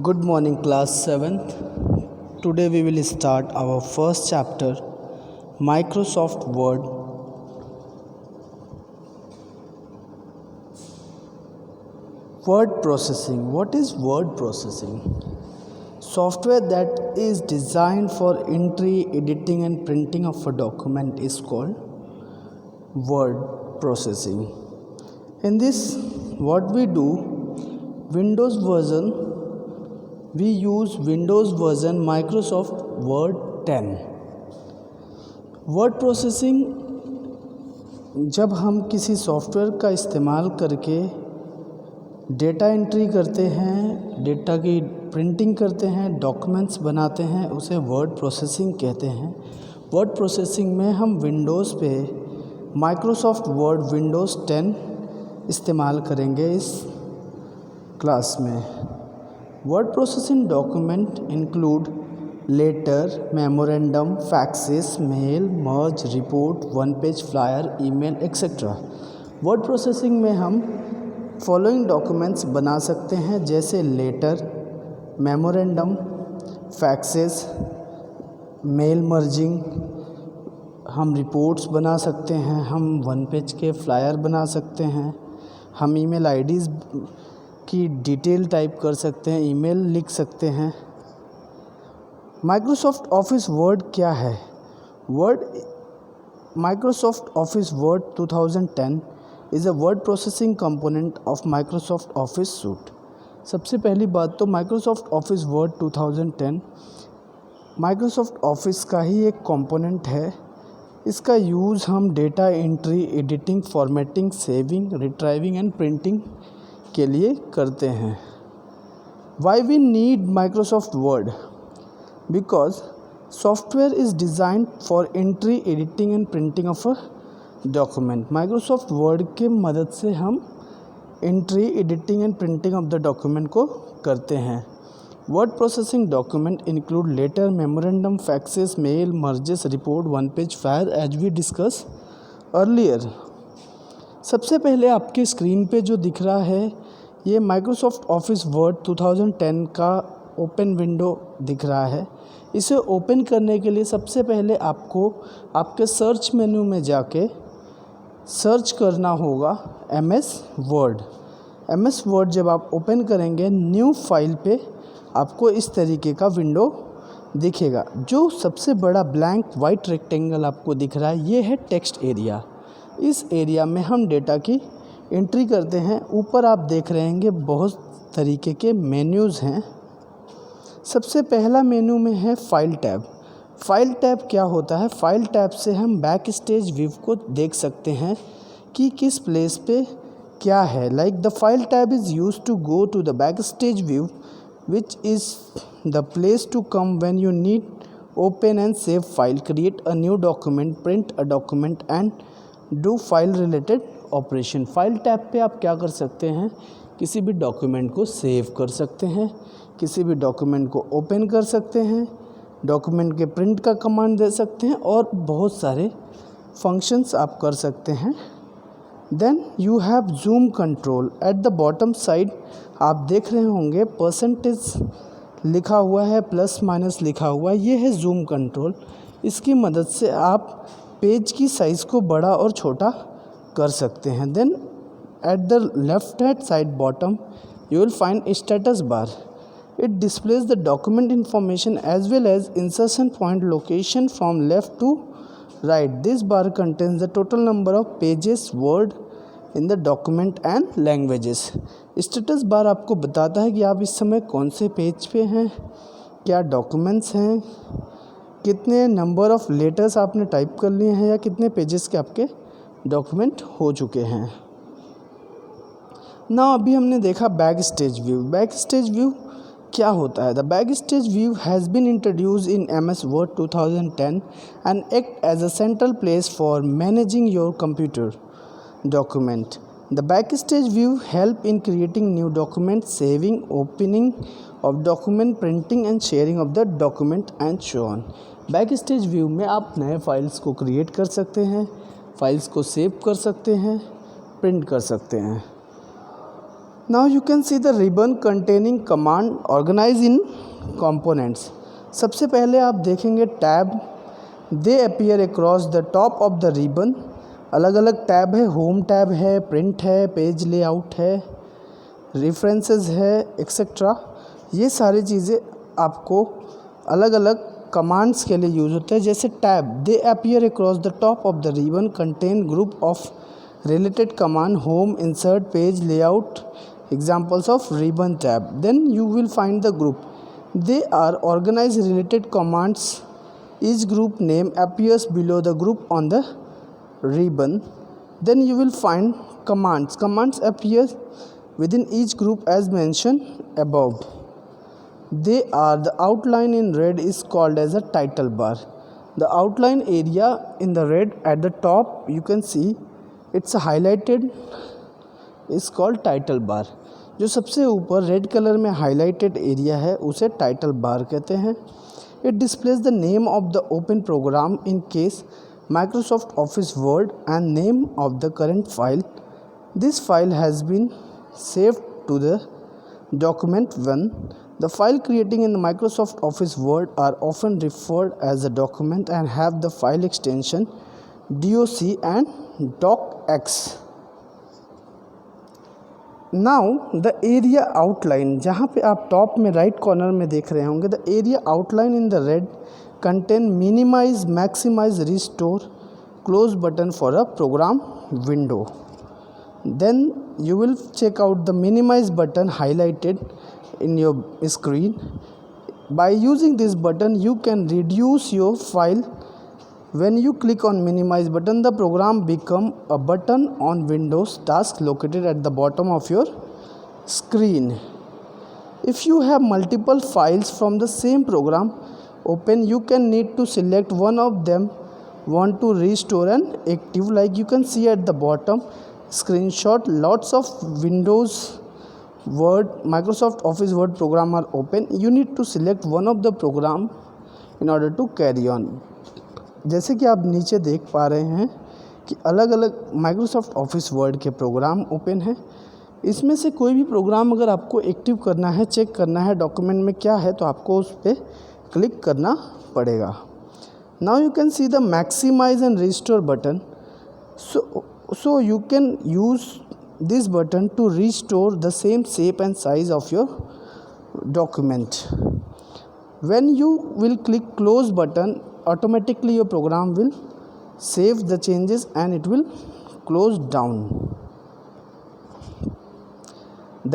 Good morning, class 7th. Today we will start our first chapter, Microsoft Word. Word processing. What is word processing? Software that is designed for entry, editing and printing of a document is called word processing. In this, what we do, we use Windows version Microsoft Word 10. Word processing जब हम किसी software का इस्तेमाल करके data entry करते हैं, data की printing करते हैं, डॉक्यूमेंट्स बनाते हैं, उसे वर्ड प्रोसेसिंग कहते हैं। वर्ड प्रोसेसिंग में हम विंडोज़ पे माइक्रोसॉफ्ट वर्ड विंडोज़ 10 इस्तेमाल करेंगे इस क्लास में। Word processing document include letter, memorandum, faxes, mail, merge, report, one-page flyer, email, etc. Word processing में हम following documents बना सकते हैं जैसे letter, memorandum, faxes, mail merging, हम reports बना सकते हैं, हम one-page के flyer बना सकते हैं, हम email IDs की डिटेल टाइप कर सकते हैं, ईमेल लिख सकते हैं। माइक्रोसॉफ्ट ऑफिस वर्ड क्या है? Microsoft Office Word 2010 is a word processing component of Microsoft Office suite. सबसे पहली बात तो Microsoft Office Word 2010 Microsoft Office का ही एक कंपोनेंट है। इसका यूज़ हम data entry, editing, formatting, saving, retrieving and printing के लिए करते हैं। Why we need Microsoft Word? Because software is designed for entry, editing and printing of a document. Microsoft Word के मदद से हम entry, editing and printing of the document को करते हैं। Word processing document include letter, memorandum, faxes, mail, merges, report, one page flyer as we discuss earlier. सबसे पहले आपके स्क्रीन पे जो दिख रहा है ये माइक्रोसॉफ्ट ऑफिस वर्ड 2010 का ओपन विंडो दिख रहा है। इसे ओपन करने के लिए सबसे पहले आपको आपके सर्च मेन्यू में जाके सर्च करना होगा MS वर्ड। MS वर्ड जब आप ओपन करेंगे, न्यू फाइल पे आपको इस तरीके का विंडो दिखेगा। जो सबसे बड़ा ब्लैंक वाइट रेक्टेंगल आपको दिख रहा है ये है टेक्स्ट एरिया। इस एरिया में हम डेटा की एंट्री करते हैं। ऊपर आप देख रहे होंगे बहुत तरीके के मेन्यूज़ हैं। सबसे पहला मेन्यू में है फाइल टैब। फाइल टैब क्या होता है? फाइल टैब से हम बैक स्टेज व्यू को देख सकते हैं कि किस प्लेस पे क्या है। Like the file tab is use to go to the back stage view which is the place to come when you need open and save file, create a new document, print a document and do file related operation. File tab पे आप क्या कर सकते हैं? किसी भी document को save कर सकते हैं, किसी भी डॉक्यूमेंट को ओपन कर सकते हैं, डॉक्यूमेंट के प्रिंट का कमांड दे सकते हैं और बहुत सारे फंक्शंस आप कर सकते हैं। Then you have zoom control. At the bottom side आप देख रहे होंगे परसेंटेज लिखा हुआ है, प्लस माइनस लिखा हुआ है, ये है जूम कंट्रोल। इसकी मदद से आप पेज की साइज़ को बड़ा और छोटा कर सकते हैं। Then at the left hand side bottom you will find status bar. It displays the document information as well as insertion point location from left to right. This bar contains the total number of pages, word in the document and languages. Status bar आपको बताता है कि आप इस समय कौन से page पे हैं, क्या डॉक्यूमेंट्स हैं, कितने नंबर ऑफ़ लेटर्स आपने टाइप कर लिए हैं या कितने पेजेस के आपके डॉक्यूमेंट हो चुके हैं। ना अभी हमने देखा back stage view. Back stage view क्या होता है? The back stage view has been introduced in MS Word 2010 and act as a central place for managing your computer document. The backstage view help in creating new documents, saving, opening of document, printing and sharing of the document and so on. Backstage view में आप नए files को create कर सकते हैं, files को save कर सकते हैं, प्रिंट कर सकते हैं। Now you can see the ribbon containing command organized in components. सबसे पहले आप देखेंगे tab, they appear across the top of the ribbon. अलग अलग टैब है, होम टैब है, प्रिंट है, पेज लेआउट है, रेफरेंसेस है, एक्सेट्रा. ये सारी चीज़ें आपको अलग अलग कमांड्स के लिए यूज़ होते हैं. जैसे tab, they appear across the top of the ribbon contain group of related command home, insert, page layout. Examples of ribbon tab. Then you will find the group. They are organized related commands. Each group name appears below the group on the ribbon. Then you will find commands. Commands appear within each group as mentioned above. They are the outline in red is called as a title bar. The outline area in the red at the top you can see it's highlighted is called title bar. जो सबसे ऊपर red colour में highlighted area है उसे title bar कहते हैं. It displays the name of the open program in case Microsoft Office Word and name of the current file. This file has been saved to the document 1. The file creating in the Microsoft Office Word are often referred as a document and have the file extension doc and docx. Now the area outline, जहाँ पे आप top में right corner में देख रहे होंगे, the area outline in the red contain minimize, maximize, restore, close button for a program window. Then you will check out the minimize button highlighted in your screen. By using this button you can reduce your file. When you click on minimize button, the program become a button on Windows task located at the bottom of your screen. If you have multiple files from the same program open, you can need to select one of them want to restore and active. Like you can see at the bottom screenshot, lots of Windows Word, Microsoft Office Word program are open. You need to select one of the program in order to carry on. जैसे कि आप नीचे देख पा रहे हैं कि अलग अलग माइक्रोसॉफ्ट ऑफिस वर्ड के प्रोग्राम ओपन हैं. इसमें से कोई भी प्रोग्राम अगर आपको एक्टिव करना है, चेक करना है डॉक्यूमेंट में क्या है, तो आपको उस पर क्लिक करना पड़ेगा. Now you can see the maximise and restore button. So you can use this button to restore the same shape and size of your document. When you will click close button, automatically your program will save the changes and it will close down.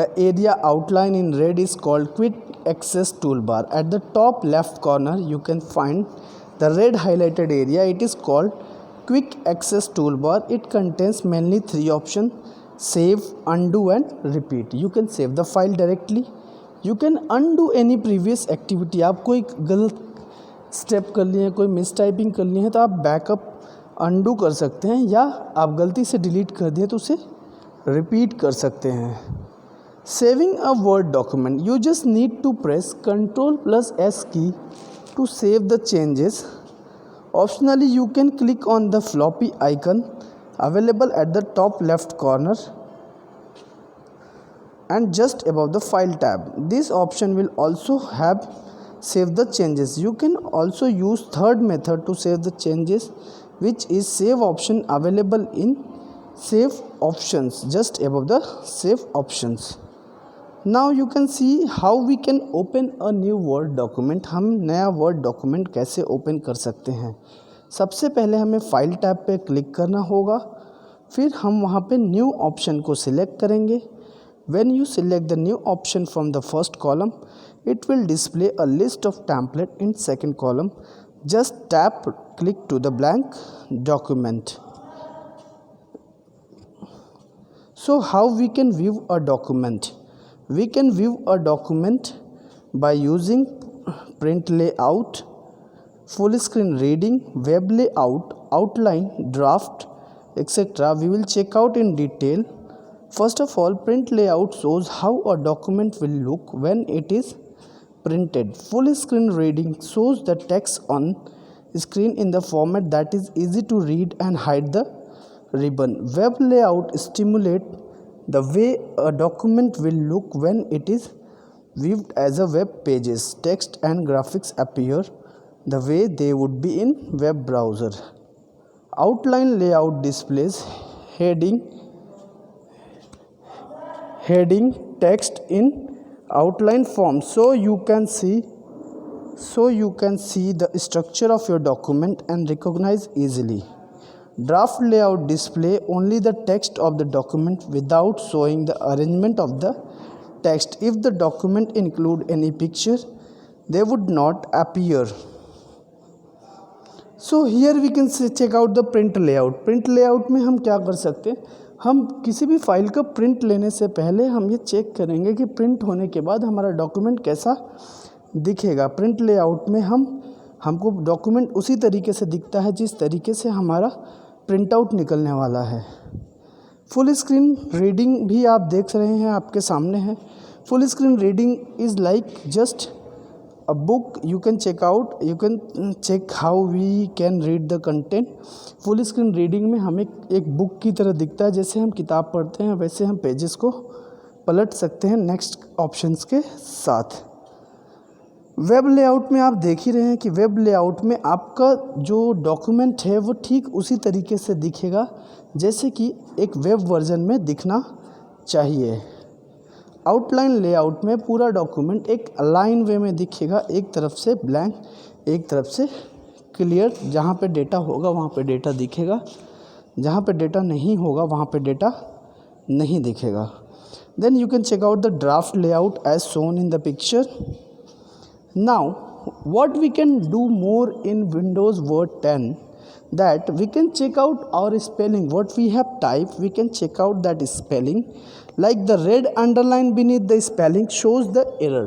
The area outline in red is called quick access toolbar. At the top left corner you can find the red highlighted area. It is called quick access toolbar. It contains mainly three options: save, undo and repeat. You can save the file directly. You can undo any previous activity. आप कोई गलत step कर लिए हैं, कोई miss typing कर ली है, तो आप बैकअप undo कर सकते हैं, या आप गलती से डिलीट कर दिए तो उसे रिपीट कर सकते हैं. Saving a word document, you just need to press Ctrl+S key to save the changes. Optionally you can click on the floppy icon available at the top left corner and just above the file tab. This option will also have save the changes. You can also use third method to save the changes, which is save option available in save options just above the save options. Now you can see how we can open a new word document. हम नया word document कैसे open कर सकते हैं. सबसे पहले हमें file tab पे क्लिक करना होगा, फिर हम वहाँ पे न्यू ऑप्शन को सिलेक्ट करेंगे. When you select the new option from the first column, it will display a list of template in second column. Just tap click to the blank document. So how we can view a document? We can view a document by using print layout, full screen reading, web layout, outline, draft, etc. We will check out in detail. First of all, print layout shows how a document will look when it is printed. Full screen reading shows the text on screen in the format that is easy to read and hide the ribbon. Web layout stimulate the way a document will look when it is viewed as a web pages. Text and graphics appear the way they would be in web browser. Outline layout displays heading text in outline form, so you can see the structure of your document and recognize easily. Draft layout display only the text of the document without showing the arrangement of the text. If the document include any picture, they would not appear. So here we can check out the print layout. Print layout में हम क्या कर सकते हैं, हम किसी भी file का प्रिंट लेने से पहले हम ये चेक करेंगे कि प्रिंट होने के बाद हमारा डॉक्यूमेंट कैसा दिखेगा. प्रिंट लेआउट में हमको डॉक्यूमेंट उसी तरीके से दिखता है जिस तरीके से हमारा प्रिंट आउट निकलने वाला है. फुल स्क्रीन रीडिंग भी आप देख रहे हैं, आपके सामने है. Full screen reading is like just a book. You can check how we can read the content. Full screen reading में हमें एक बुक की तरह दिखता है. जैसे हम किताब पढ़ते हैं वैसे हम पेजेस को पलट सकते हैं नेक्स्ट ऑप्शंस के साथ. वेब लेआउट में आप देख ही रहे हैं कि वेब लेआउट में आपका जो डॉक्यूमेंट है वो ठीक उसी तरीके से दिखेगा जैसे कि एक वेब वर्जन में दिखना चाहिए. आउटलाइन लेआउट में पूरा डॉक्यूमेंट एक अलाइन वे में दिखेगा, एक तरफ से ब्लैंक एक तरफ से क्लियर. जहाँ पे डेटा होगा वहाँ पे डेटा दिखेगा, जहाँ पे डेटा नहीं होगा वहाँ पे डेटा नहीं दिखेगा. Then you can check out the draft layout as shown in the picture. Now what we can do more in Windows Word 10, that we can check out our spelling. What we have typed, we can check out that spelling. Like the red underline beneath the spelling shows the error.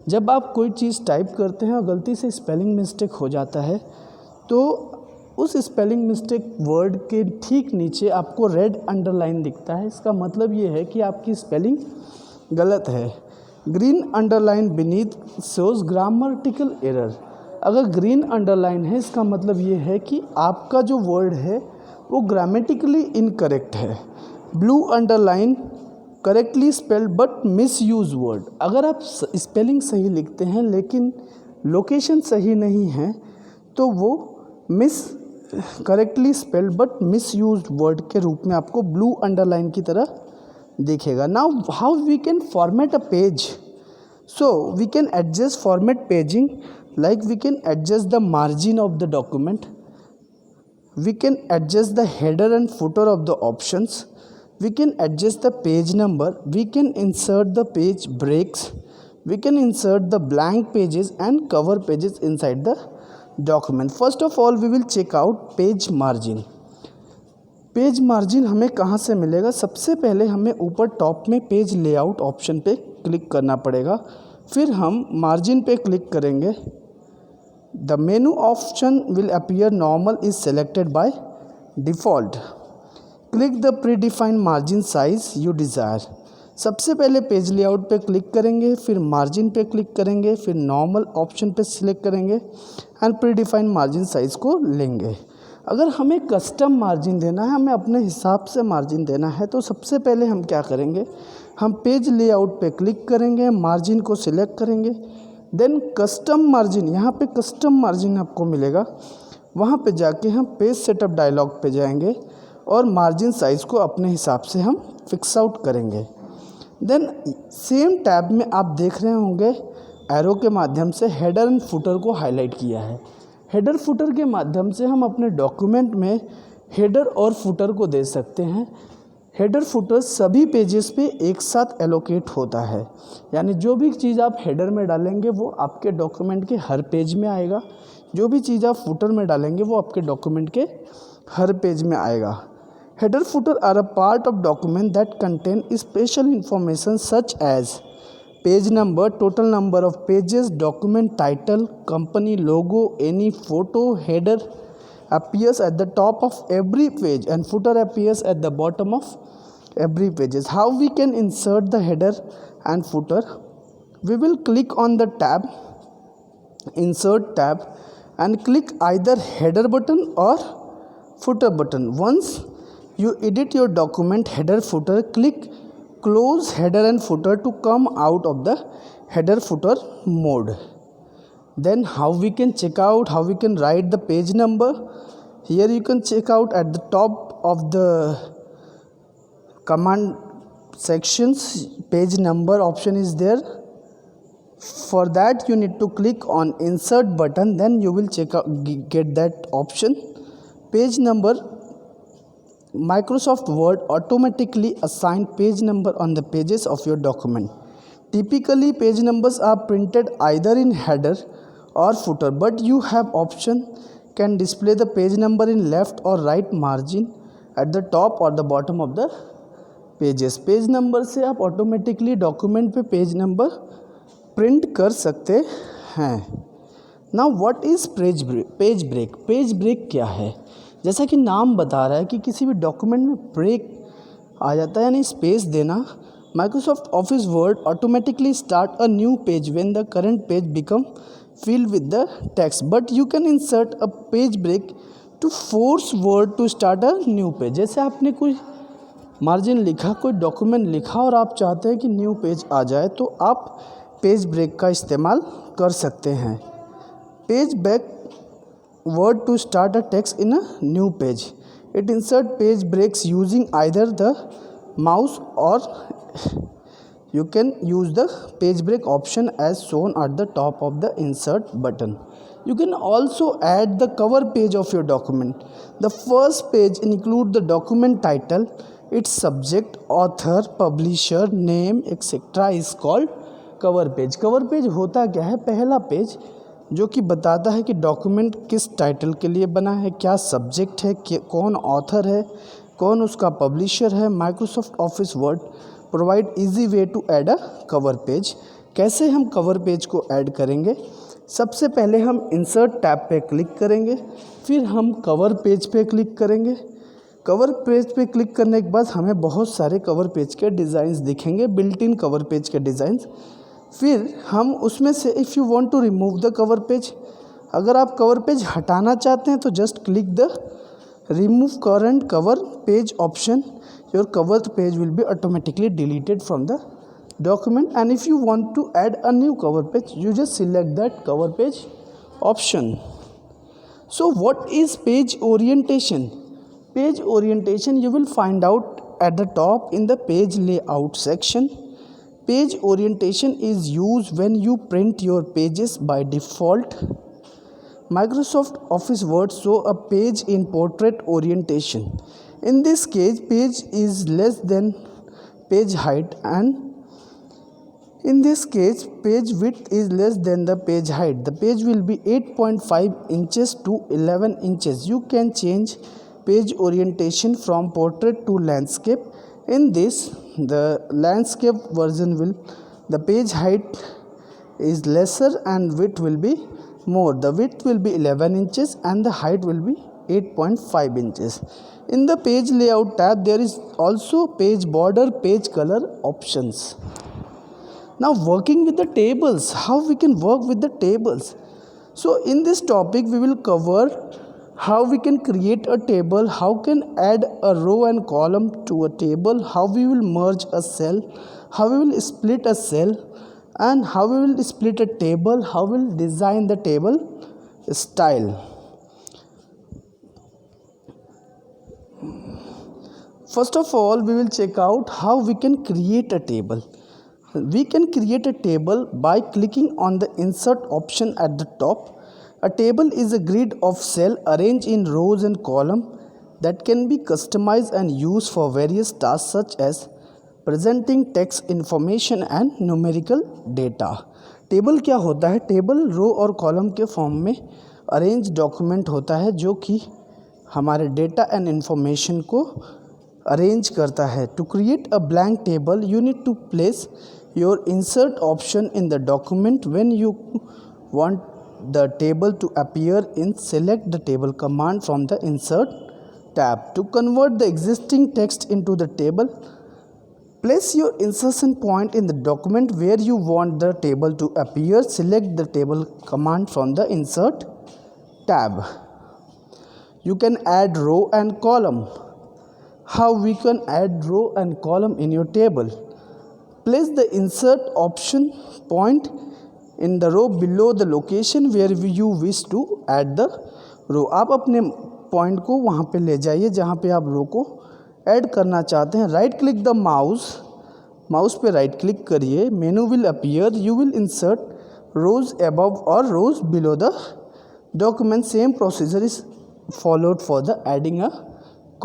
जब आप कोई चीज़ type करते हैं और गलती से spelling mistake हो जाता है तो उस स्पेलिंग मिस्टेक वर्ड के ठीक नीचे आपको रेड अंडरलाइन दिखता है. इसका मतलब ये है कि आपकी स्पेलिंग गलत है. Green underline beneath shows grammatical error. अगर ग्रीन अंडरलाइन है इसका मतलब ये है कि आपका जो वर्ड है वो ग्रामेटिकली इनकरेक्ट है. Blue underline correctly spelled but misuse word. अगर आप स्पेलिंग सही लिखते हैं लेकिन लोकेशन सही नहीं है तो वो miss correctly spelled but misuse word के रूप में आपको ब्लू अंडरलाइन की तरह दिखेगा. Now how we can format a page. So we can adjust format paging, like we can adjust the margin of the document, we can adjust the header and footer of the options, we can adjust the page number, we can insert the page breaks, we can insert the blank pages and cover pages inside the document. First of all we will check out page margin. Page margin हमें कहाँ से मिलेगा. सबसे पहले हमें ऊपर top में page layout option पे क्लिक करना पड़ेगा, फिर हम मार्जिन पे क्लिक करेंगे. The menu option will appear normal is selected by default. Click the pre defined margin size you desire. सबसे पहले पेज लेआउट पे क्लिक करेंगे, फिर मार्जिन पे क्लिक करेंगे, फिर नॉर्मल ऑप्शन पे सिलेक्ट करेंगे and pre defined margin size को लेंगे. अगर हमें कस्टम मार्जिन देना है, हमें अपने हिसाब से मार्जिन देना है, तो सबसे पहले हम क्या करेंगे, हम पेज लेआउट पे क्लिक करेंगे, मार्जिन को सिलेक्ट करेंगे, देन कस्टम मार्जिन, यहाँ पे कस्टम मार्जिन आपको मिलेगा. वहाँ पे जाके हम पेज सेटअप डायलॉग पे जाएंगे और मार्जिन साइज़ को अपने हिसाब से हम फिक्स आउट करेंगे. देन सेम टैब में आप देख रहे होंगे एरो के माध्यम से हेडर एंड फुटर को हाईलाइट किया है. हेडर फुटर के माध्यम से हम अपने डॉक्यूमेंट में हेडर और फुटर को दे सकते हैं. हेडर फुटर सभी पेजेस पे एक साथ एलोकेट होता है, यानी जो भी चीज़ आप हेडर में डालेंगे वो आपके डॉक्यूमेंट के हर पेज में आएगा, जो भी चीज़ आप फुटर में डालेंगे वो आपके डॉक्यूमेंट के हर पेज में आएगा. Header footer are a part of document that contain special information such as page number, total number of pages, document title, company logo. Any photo header appears at the top of every page and footer appears at the bottom of every pages. How we can insert the header and footer? We will click on the tab, insert tab, and click either header button or footer button. Once you edit your document header footer, click close header and footer to come out of the header footer mode. Then how we can check out, how we can write the page number? Here you can check out at the top of the command sections, page number option is there. For that you need to click on insert button, then you will check out, get that option. Page number, Microsoft Word automatically assign page number on the pages of your document. Typically page numbers are printed either in header or footer, but you have option can display the page number in left or right margin at the top or the bottom of the pages. Page number से आप automatically document पे page number print कर सकते हैं. Now what is page break? Page break क्या है? जैसा कि नाम बता रहा है कि किसी भी डॉक्यूमेंट में ब्रेक आ जाता है यानी स्पेस देना. Microsoft Office word automatically start a new page when the current page become filled with the text, but you can insert a page break to force word to start a new page. जैसे आपने कोई margin लिखा, कोई document लिखा और आप चाहते हैं कि न्यू पेज आ जाए, तो आप पेज ब्रेक का इस्तेमाल कर सकते हैं. Page break word to start a text in a new page. It insert page breaks using either the mouse or you can use the page break option as shown at the top of the insert button. You can also add the cover page of your document. The first page include the document title, its subject, author, publisher, name, etc. is called cover page. cover page होता क्या है? पहला page जो कि बताता है कि document किस टाइटल के लिए बना है, क्या सब्जेक्ट है, कौन ऑथर है, कौन उसका पब्लिशर है. Microsoft Office Word provide easy way to add a cover page. कैसे हम कवर पेज को ऐड करेंगे? सबसे पहले हम इंसर्ट टैब पे क्लिक करेंगे, फिर हम कवर पेज पे क्लिक करेंगे. कवर पेज पे क्लिक करने के बाद हमें बहुत सारे कवर पेज के डिज़ाइंस दिखेंगे, बिल्ट इन कवर पेज के डिज़ाइंस. फिर हम उसमें से if you want to remove the cover page, अगर आप कवर पेज हटाना चाहते हैं तो just click the remove current cover page option. your cover page will be automatically deleted from the document, and if you want to add a new cover page, you just select that cover page option. So what is page orientation? Page orientation you will find out at the top in the page layout section. Page orientation is used when you print your pages by default. Microsoft Office Word show a page in portrait orientation. In this case, page is less than page height, and in this case, page width is less than the page height. The page will be 8.5 inches to 11 inches. You can change page orientation from portrait to landscape. In this, the landscape version will, the page height is lesser and width will be more. The width will be 11 inches and the height will be 8.5 inches. In the page layout tab, there is also page border, page color options. Now working with the tables, how we can work with the tables? So in this topic we will cover how we can create a table, how can add a row and column to a table, how we will merge a cell, how we will split a cell, and how we will split a table, how we will design the table style. First of all, we will check out how we can create a table. We can create a table by clicking on the insert option at the top. A table is a grid of cells arranged in rows and columns that can be customized and used for various tasks such as presenting text, information and numerical data. Table क्या होता है? Table रो और column के form में arrange document होता है जो कि हमारे डेटा एंड इन्फॉर्मेशन को अरेंज करता है. To create a blank table you need to place your insert option in the document. When you want the table to appear in, select the table command from the insert tab. To convert the existing text into the table, place your insertion point in the document where you want the table to appear. Select the table command from the insert tab. You can add row and column. How we can add row and column in your table? Place the insert option point in the row below the location where you wish to add the row. आप अपने point को वहाँ पे ले जाइए जहाँ पे आप रो को ऐड करना चाहते हैं. राइट क्लिक द माउस पे राइट क्लिक करिए. Menu will appear. You will insert rows above और rows below the document. Same procedure is followed for the adding a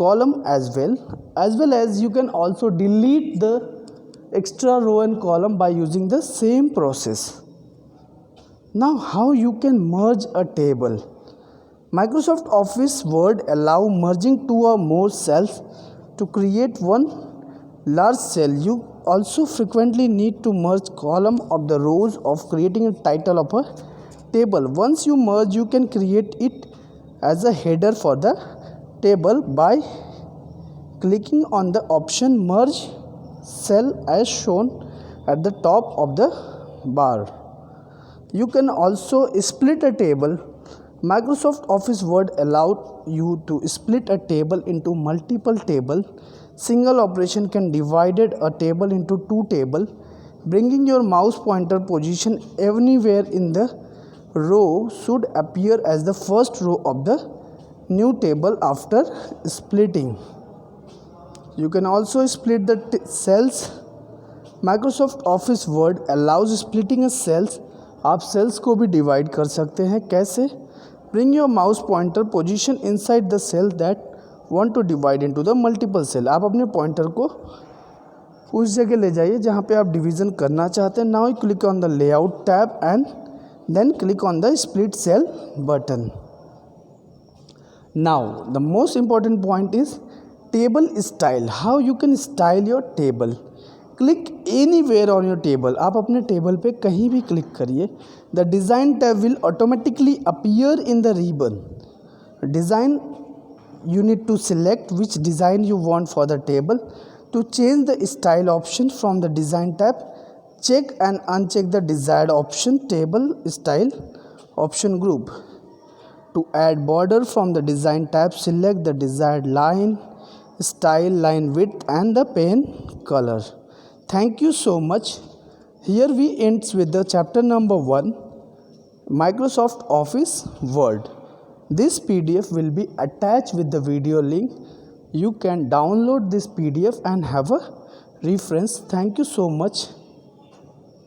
column as well as you can also delete the extra row and column by using the same process. Now how you can merge a table. Microsoft Office Word allow merging two or more cells to create one large cell. You also frequently need to merge column of the rows of creating a title of a table. Once you merge, you can create it as a header for the table by clicking on the option merge cell as shown at the top of the bar. You can also split a table. Microsoft Office Word allowed you to split a table into multiple tables. Single operation can divide a table into two tables. Bringing your mouse pointer position anywhere in the row should appear as the first row of the new table after splitting. You can also split the cells. Microsoft Office Word allows splitting a cells. आप sales को भी divide कर सकते हैं. कैसे? Bring your mouse pointer position inside the cell that want to divide into the multiple cell. आप अपने pointer को उस जगह ले जाइए जहाँ पे आप डिवीज़न करना चाहते हैं. Now you click on the layout tab and then click on the split cell button. Now the most important point is table style. How you can style your table. Click anywhere on your table. आप अपने table पे कहीं भी click करिए. The design tab will automatically appear in the ribbon. Design, you need to select which design you want for the table. To change the style option from the design tab, check and uncheck the desired option table style option group. To add border from the design tab, select the desired line style, line width and the pen color. Thank you so much. Here we ends with the chapter number 1, Microsoft Office Word. This PDF will be attached with the video link. You can download this PDF and have a reference. Thank you so much.